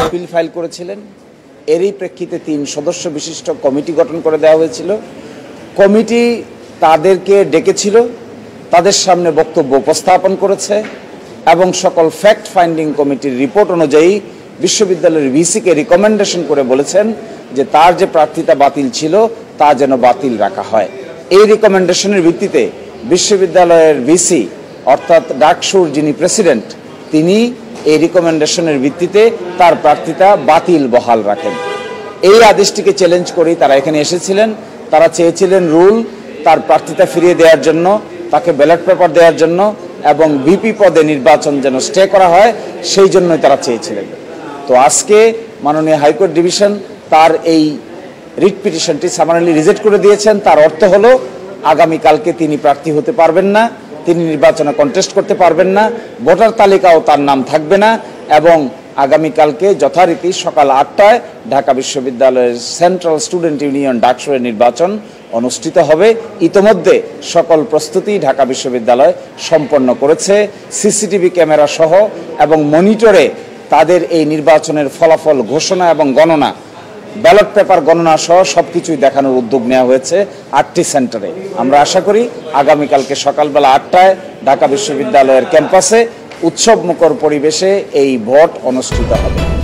Appeal file করেছিলেন। এরই প্রেক্ষিতে 3 সদস্য বিশিষ্ট কমিটি গঠন করে দেওয়া হয়েছিল। কমিটি তাদেরকে ডেকেছিল, তাদের সামনে বক্তব্য উপস্থাপন করেছে এবং সকল ফ্যাক্ট ফাইন্ডিং কমিটির রিপোর্ট অনুযায়ী বিশ্ববিদ্যালয়ের ভিসিকে রিকমেন্ডেশন করে বলেছেন যে তার যে প্রার্থিতা বাতিল ছিল তা যেন বাতিল রাখা হয়। এই রিকমেন্ডেশনের ভিত্তিতে বিশ্ববিদ্যালয়ের ভিসি অর্থাৎ ডাকসুর যিনি প্রেসিডেন্ট, তিনি এই রিকমেন্ডেশনের ভিত্তিতে তার প্রার্থিতা বাতিল বহাল রাখেন। এই আদেশটিকে চ্যালেঞ্জ করেই তারা এখানে এসেছিলেন। তারা চেয়েছিলেন রুল, তার প্রার্থিতা ফিরিয়ে দেওয়ার জন্য, তাকে ব্যালট পেপার দেওয়ার জন্য এবং ভিপি পদে নির্বাচন যেন স্টে করা হয়, সেই জন্যই তারা চেয়েছিলেন। তো আজকে মাননীয় হাইকোর্ট ডিভিশন তার এই রিট পিটিশনটি সামারিলি রিজেক্ট করে দিয়েছেন। তার অর্থ হলো আগামীকালকে তিনি প্রার্থী হতে পারবেন না, তিনি নির্বাচনে কন্টেস্ট করতে পারবেন না, ভোটার তালিকাও তার নাম থাকবে না এবং আগামীকালকে যথারীতি সকাল 8টায় ঢাকা বিশ্ববিদ্যালয়ের সেন্ট্রাল স্টুডেন্ট ইউনিয়ন ডাকসুরের নির্বাচন অনুষ্ঠিত হবে। ইতোমধ্যে সকল প্রস্তুতি ঢাকা বিশ্ববিদ্যালয় সম্পন্ন করেছে। সিসিটিভি ক্যামেরা সহ এবং মনিটরে তাদের এই নির্বাচনের ফলাফল ঘোষণা এবং গণনা, ব্যালট পেপার গণনা সহ সবকিছুই দেখানোর উদ্যোগ নেওয়া হয়েছে 8টি সেন্টারে। আমরা আশা করি আগামীকালকে সকালবেলা 8টায় ঢাকা বিশ্ববিদ্যালয়ের ক্যাম্পাসে উৎসবমুখর পরিবেশে এই ভোট অনুষ্ঠিত হবে।